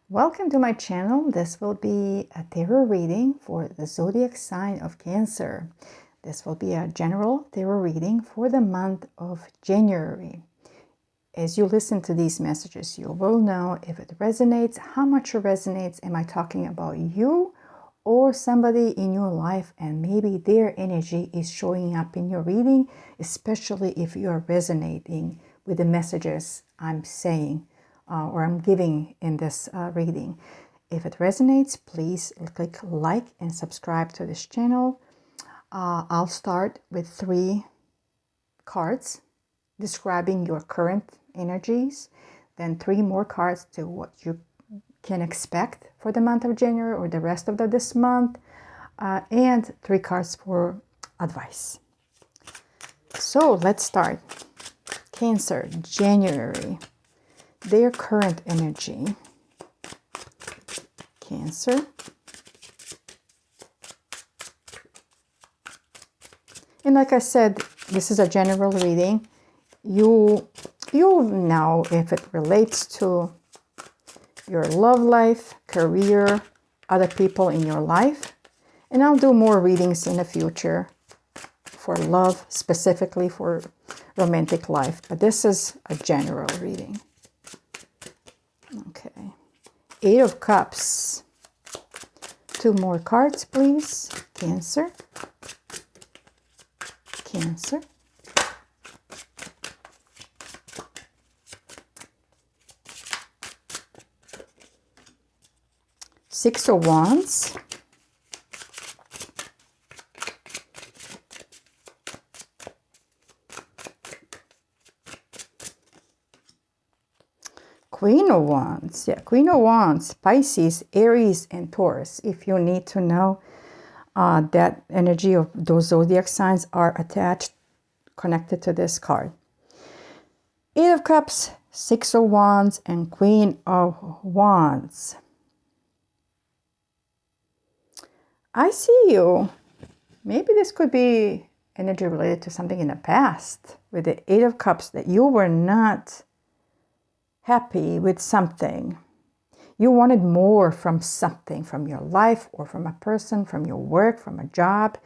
Welcome to my channel. This will be a tarot reading for the zodiac sign of Cancer. This will be a general tarot reading for the month of January. As you listen to these messages, you will know if it resonates, how much it resonates. Am I talking about you or somebody in your life, and maybe their energy is showing up in your reading, especially if you are resonating with the messages I'm saying or I'm giving in this reading. If it resonates, please click like and subscribe to this channel. I'll start with 3 cards describing your current energies, then 3 more cards to what you can expect for the month of January or the rest of this month, and 3 cards for advice. So let's start. Cancer, January. Their current energy. Cancer. And like I said, this is a general reading. You'll know if it relates to your love life, career, other people in your life. And I'll do more readings in the future for love, specifically for romantic life. But this is a general reading. Okay. 8 of Cups. 2 more cards, please. Cancer. Cancer. Six of Wands. Queen of Wands. Yeah, Queen of Wands, Pisces, Aries, and Taurus. If you need to know that energy of those zodiac signs are attached, connected to this card. 8 of Cups, 6 of Wands, and Queen of Wands. I see you. Maybe this could be energy related to something in the past with the 8 of Cups, that you were not happy with something. You wanted more from something, from your life or from a person, from your work, from a job.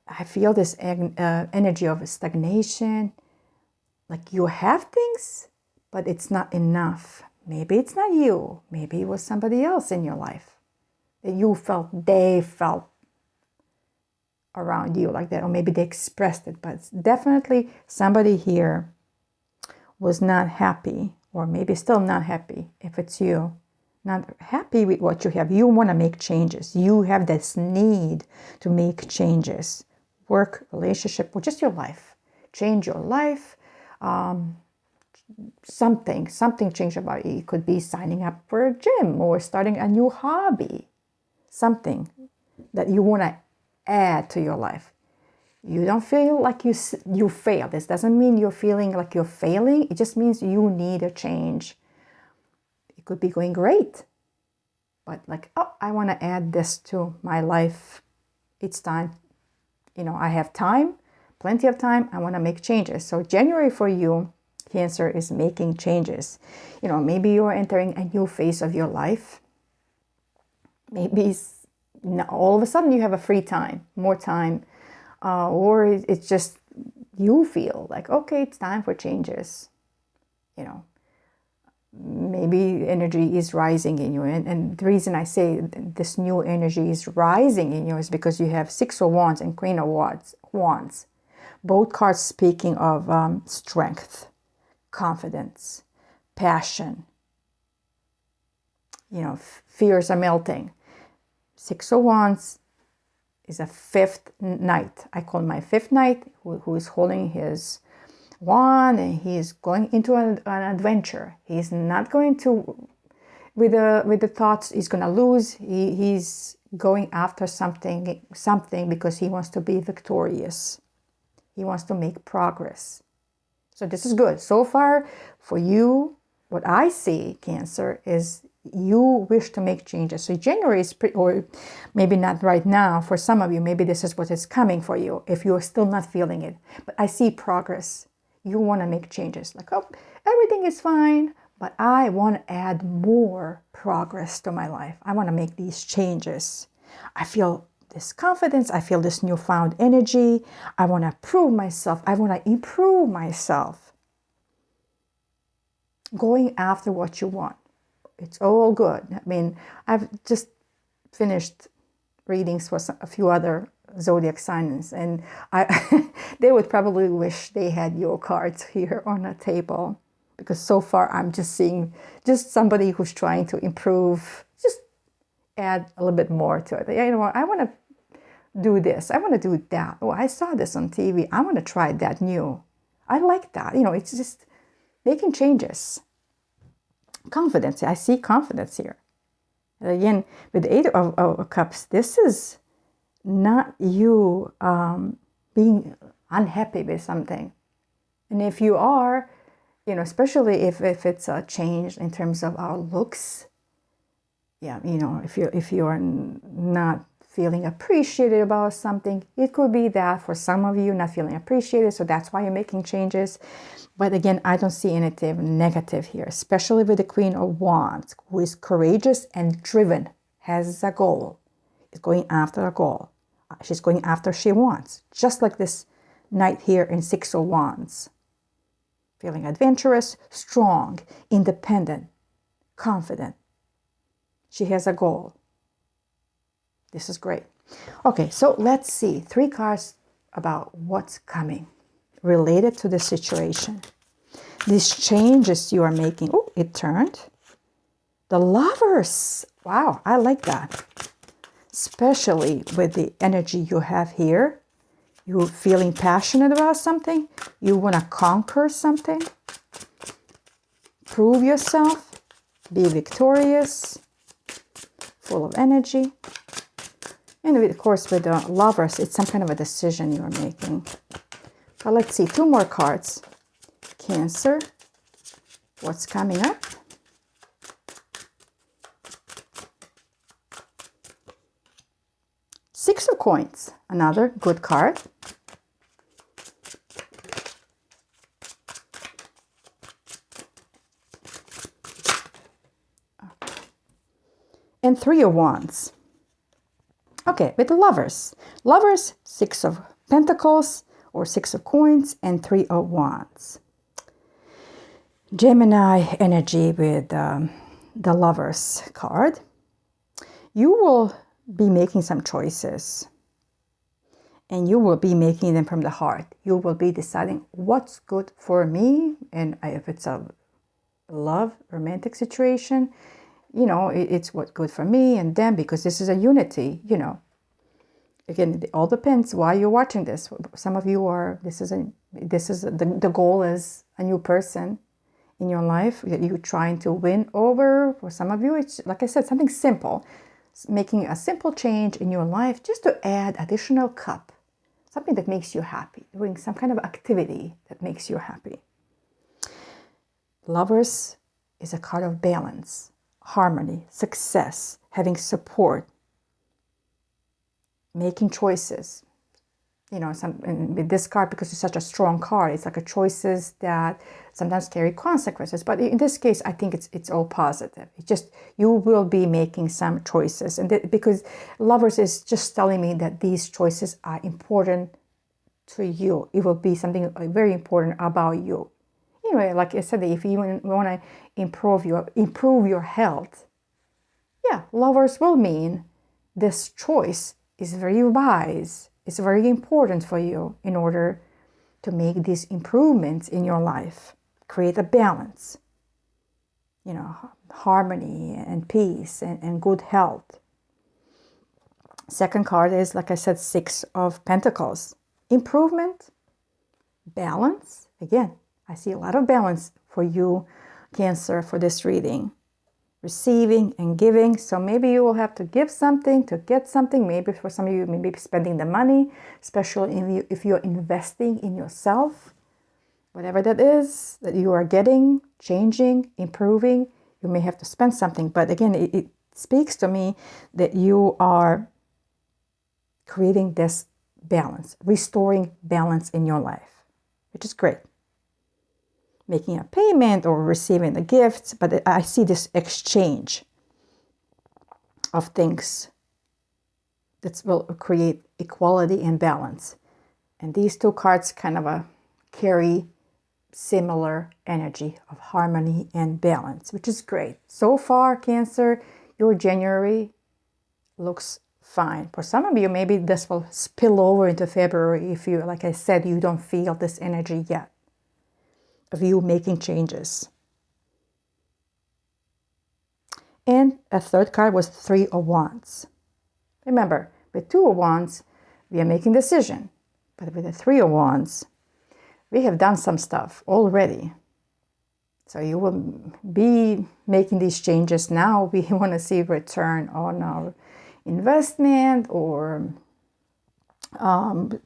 I feel this energy of stagnation. Like you have things, but it's not enough. Maybe it's not you. Maybe it was somebody else in your life that they felt around you like that, or maybe they expressed it, but it's definitely somebody here was not happy, or maybe still not happy. If it's you, not happy with what you have, you want to make changes. You have this need to make changes. Work, relationship, or just your life. Change your life. Something changed about you. It could be signing up for a gym or starting a new hobby. Something that you want to add to your life. You don't feel like you failed. This doesn't mean you're feeling like you're failing. It just means you need a change. It could be going great, but like, oh, I want to add this to my life. It's time. I have time, plenty of time. I want to make changes. So January for you, Cancer, is making changes. Maybe you're entering a new phase of your life. Maybe all of a sudden you have a free time, more time. Or it's just you feel like, okay, it's time for changes. Maybe energy is rising in you. And the reason I say this new energy is rising in you is because you have 6 of Wands and Queen of Wands. Both cards speaking of strength, confidence, passion. Fears are melting. 6 of Wands is a 5th knight. I call my 5th knight who is holding his wand, and he is going into an adventure. He's not going to, with the thoughts he's going to lose. He's going after something because he wants to be victorious. He wants to make progress. So this is good. So far for you, what I see, Cancer, is you wish to make changes. So January is or maybe not right now for some of you. Maybe this is what is coming for you if you're still not feeling it. But I see progress. You want to make changes. Like, oh, everything is fine, but I want to add more progress to my life. I want to make these changes. I feel this confidence. I feel this newfound energy. I want to prove myself. I want to improve myself. Going after what you want. It's all good. I mean, I've just finished readings for a few other zodiac signs, and they would probably wish they had your cards here on the table, because so far I'm just seeing just somebody who's trying to improve, just add a little bit more to it. You know what? I want to do this. I want to do that. Oh, I saw this on TV. I want to try that new. I like that. You know, it's just making changes. Confidence. I see confidence here. And again, with the Eight of Cups, this is not you being unhappy with something. And if you are, you know, especially if it's a change in terms of our looks, yeah, you know, if you are not feeling appreciated about something, it could be that for some of you not feeling appreciated, so that's why you're making changes. But again, I don't see anything negative here, especially with the Queen of Wands, who is courageous and driven, has a goal, is going after a goal. She's going after she wants, just like this Knight here in Six of Wands. Feeling adventurous, strong, independent, confident. She has a goal. This is great. Okay, so let's see. 3 cards about what's coming related to the situation. These changes you are making. Oh, it turned. The Lovers. Wow, I like that. Especially with the energy you have here. You're feeling passionate about something. You want to conquer something. Prove yourself. Be victorious. Full of energy. And of course, with the Lovers, it's some kind of a decision you're making. But let's see, 2 more cards. Cancer, what's coming up? Six of Coins, another good card. And 3 of Wands. Okay, with the Lovers. Lovers, 6 of Pentacles or 6 of Coins and 3 of Wands. Gemini energy with the Lovers card. You will be making some choices. And you will be making them from the heart. You will be deciding what's good for me. And if it's a love, romantic situation, you know, it's what's good for me and them, because this is a unity, you know. Again, it all depends why you're watching this. Some of you are, the goal is a new person in your life that you're trying to win over. For some of you, it's, like I said, something simple. Making a simple change in your life just to add additional cup. Something that makes you happy. Doing some kind of activity that makes you happy. Lovers is a card of balance, harmony, success, having support, making choices. You know, with this card, because it's such a strong card, it's like a choices that sometimes carry consequences. But in this case, I think it's all positive. It's just you will be making some choices, and because Lovers is just telling me that these choices are important to you. It will be something very important about you. Anyway, like I said, if you want to improve your health, yeah, Lovers will mean this choice is very wise. It's very important for you in order to make these improvements in your life. Create a balance, you know, harmony and peace and good health. Second card is, like I said, 6 of Pentacles. Improvement, balance. Again, I see a lot of balance for you, Cancer, for this reading. Receiving and giving. So maybe you will have to give something to get something. Maybe for some of you, maybe spending the money, especially if you're investing in yourself. Whatever that is that you are getting, changing, improving, you may have to spend something. But again, it speaks to me that you are creating this balance, restoring balance in your life, which is great. making a payment or receiving a gift, but I see this exchange of things that will create equality and balance. And these two cards kind of carry similar energy of harmony and balance, which is great. So far, Cancer, your January looks fine. For some of you, maybe this will spill over into February if you, like I said, you don't feel this energy yet of you making changes. And a third card was Three of Wands. Remember, with Two of Wands, we are making decision. But with the Three of Wands, we have done some stuff already. So you will be making these changes now. We want to see return on our investment or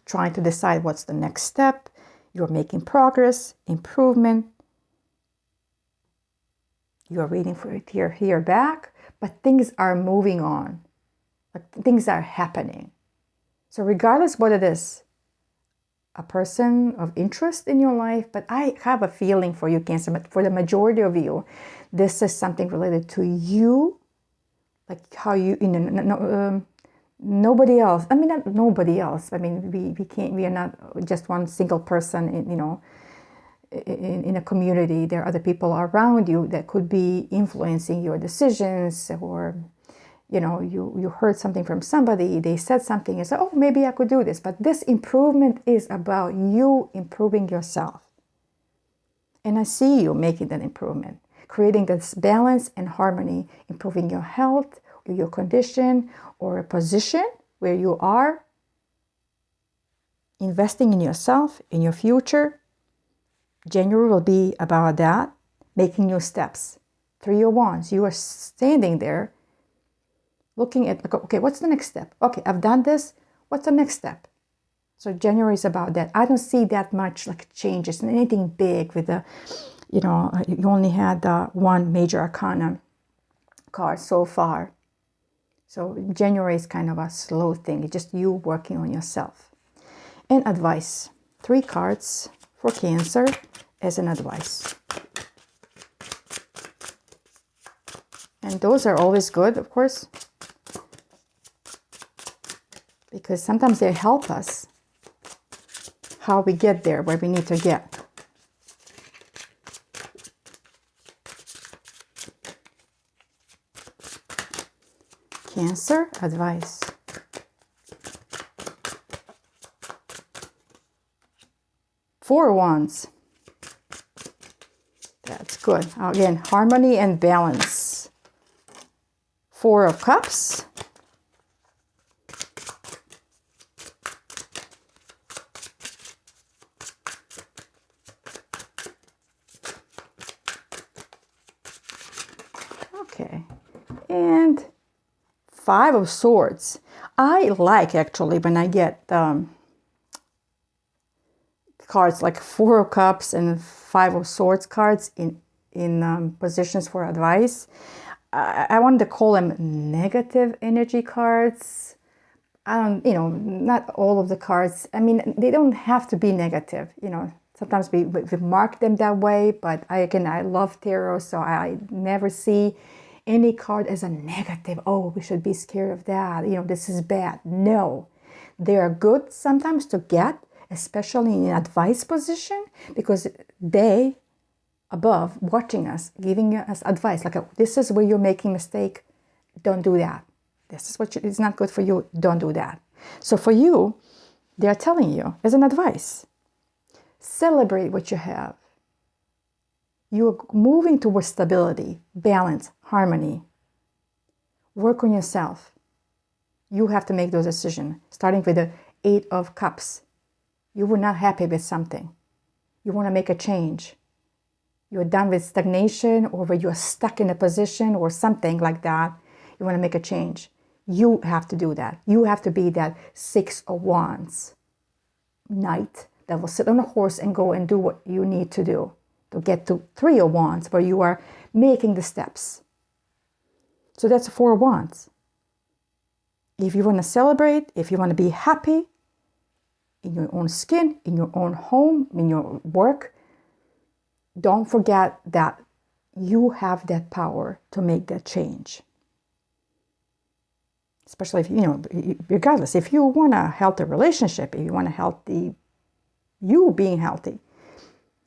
trying to decide what's the next step. You're making progress, improvement. You are waiting for it to hear back, but things are moving on. Like things are happening. So regardless what it is, a person of interest in your life, but I have a feeling for you, Cancer, but for the majority of you, this is something related to you, like how you, nobody else. I mean, not nobody else. I mean, we are not just one single person in a community. There are other people around you that could be influencing your decisions, or you heard something from somebody, they said something, and said, oh, maybe I could do this. But this improvement is about you improving yourself. And I see you making that improvement, creating this balance and harmony, improving your health, or your condition, or a position where you are investing in yourself, in your future. January will be about that, making new steps. Three of Wands, you are standing there looking at, okay, what's the next step? Okay, I've done this. What's the next step? So January is about that. I don't see that much like changes, anything big with the, you only had one major arcana card so far. So January is kind of a slow thing. It's just you working on yourself. And advice. 3 cards for Cancer as an advice. And those are always good, of course, because sometimes they help us how we get there, where we need to get. Cancer advice. Four of Wands. That's good. Again, harmony and balance. 4 of Cups. Okay. And 5 of Swords. I like, actually, when I get cards like 4 of Cups and 5 of Swords cards in positions for advice. I wanted to call them negative energy cards. I don't, not all of the cards. I mean, they don't have to be negative. Sometimes we mark them that way, but I love tarot, so I never see any card as a negative. Oh, we should be scared of that. This is bad. No, they are good sometimes to get, especially in an advice position, because they above watching us, giving us advice, like, this is where you're making mistake, don't do that. This is what it's not good for you, don't do that. So for you, they're telling you as an advice, celebrate what you have. You're moving towards stability, balance, harmony. Work on yourself. You have to make those decisions, starting with the 8 of Cups. You were not happy with something. You want to make a change. You're done with stagnation, or where you're stuck in a position or something like that. You want to make a change. You have to do that. You have to be that 6 of Wands knight that will sit on a horse and go and do what you need to do to get to 3 of Wands, where you are making the steps. So that's 4 of Wands. If you want to celebrate, if you want to be happy in your own skin, in your own home, in your work, don't forget that you have that power to make that change. Especially if, regardless, if you want a healthy relationship, if you want you being healthy,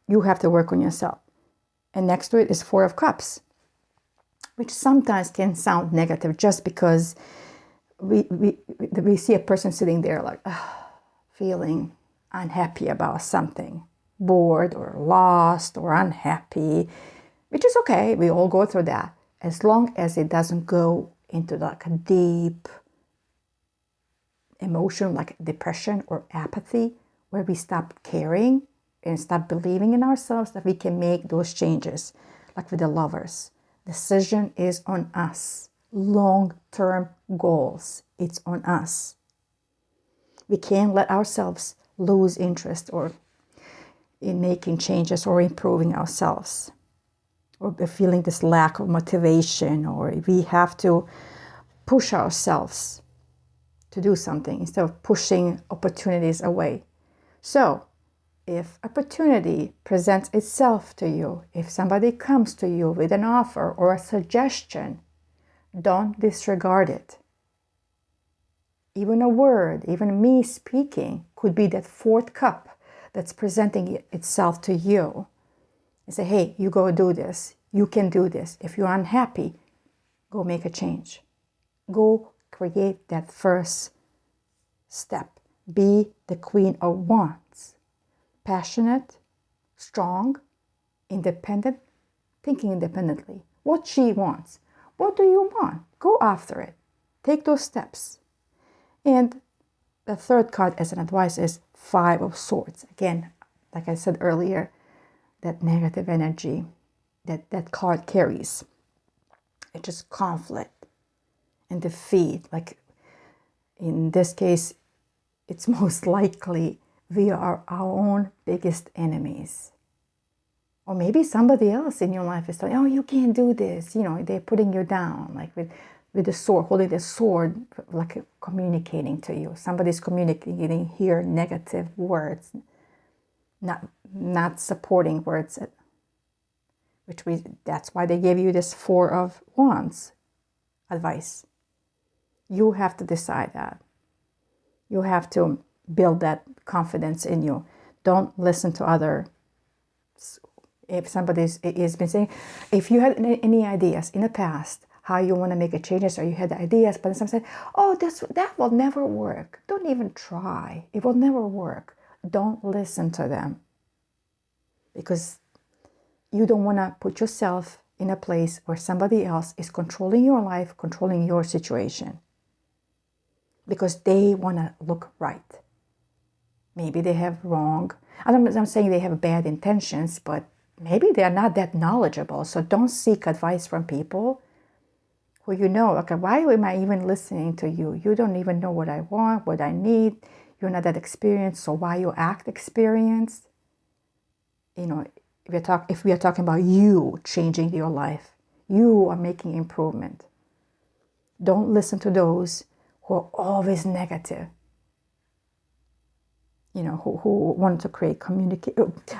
you have to work on yourself. And next to it is Four of Cups, which sometimes can sound negative just because we see a person sitting there like feeling unhappy about something, bored or lost or unhappy, which is okay. We all go through that, as long as it doesn't go into like a deep emotion like depression or apathy, where we stop caring and stop believing in ourselves that we can make those changes. Like with the Lovers, decision is on us. Long-term goals, it's on us. We can't let ourselves lose interest or in making changes or improving ourselves, or feeling this lack of motivation, or we have to push ourselves to do something instead of pushing opportunities away. So if opportunity presents itself to you, if somebody comes to you with an offer or a suggestion, don't disregard it. Even a word, even me speaking, could be that fourth cup that's presenting itself to you. And say, hey, you go do this. You can do this. If you're unhappy, go make a change. Go create that first step. Be the Queen of Wands. Passionate, strong, independent, thinking independently. What she wants. What do you want? Go after it. Take those steps. And the third card as an advice is Five of Swords. Again, like I said earlier, that negative energy that card carries. It's just conflict and defeat. Like in this case, it's most likely we are our own biggest enemies. Or maybe somebody else in your life is telling, oh, you can't do this. They're putting you down, like with the sword, holding the sword, like communicating to you. Somebody's communicating here negative words, not supporting words, that's why they gave you this Four of Wands advice. You have to decide that. You have to build that confidence in you. Don't listen to others. If somebody has been saying, if you had any ideas in the past how you want to make a changes, or you had ideas, but some said, oh, that will never work. Don't even try. It will never work. Don't listen to them, because you don't want to put yourself in a place where somebody else is controlling your life, controlling your situation, because they want to look right. Maybe they have wrong. I'm saying they have bad intentions, but maybe they are not that knowledgeable. So don't seek advice from people who okay, why am I even listening to you? You don't even know what I want, what I need. You're not that experienced, so why you act experienced? If we are talking about you changing your life, you are making improvement. Don't listen to those who are always negative. Who want to create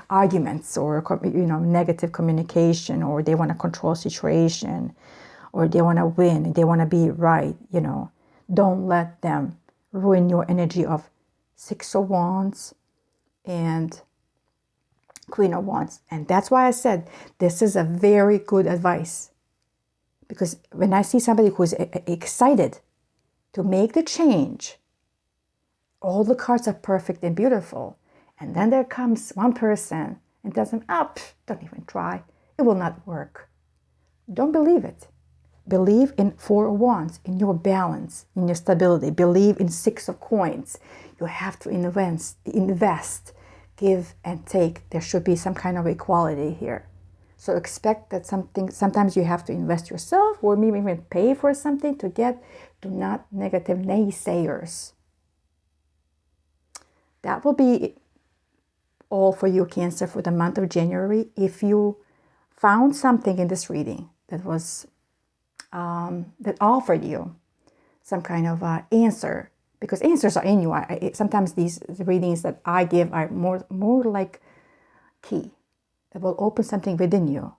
arguments, or negative communication, or they want to control situation, or they want to win, they want to be right. Don't let them ruin your energy of Six of Wands and Queen of Wands. And that's why I said this is a very good advice, because when I see somebody who's excited to make the change, all the cards are perfect and beautiful. And then there comes one person and tells them, don't even try. It will not work. Don't believe it. Believe in Four of Wands, in your balance, in your stability. Believe in Six of Coins. You have to invest, give and take. There should be some kind of equality here. So expect that sometimes you have to invest yourself, or maybe even pay for something to get. Do not negative naysayers. That will be all for you, Cancer, for the month of January. If you found something in this reading that was that offered you some kind of answer, because answers are in you. Sometimes these readings that I give are more like key. that will open something within you,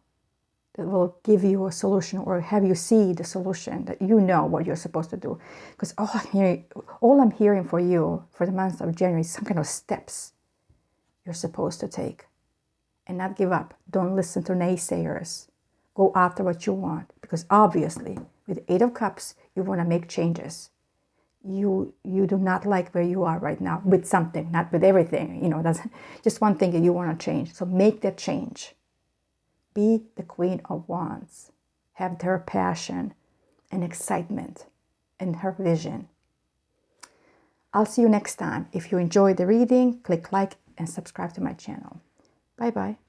that will give you a solution or have you see the solution, that you know what you're supposed to do. Because all I'm hearing for you for the month of January is some kind of steps you're supposed to take. And not give up. Don't listen to naysayers. Go after what you want. Because obviously, with 8 of Cups, you want to make changes. You do not like where you are right now with something, not with everything. That's just one thing that you want to change. So make that change. Be the Queen of Wands. Have her passion and excitement and her vision. I'll see you next time. If you enjoyed the reading, click like and subscribe to my channel. Bye-bye.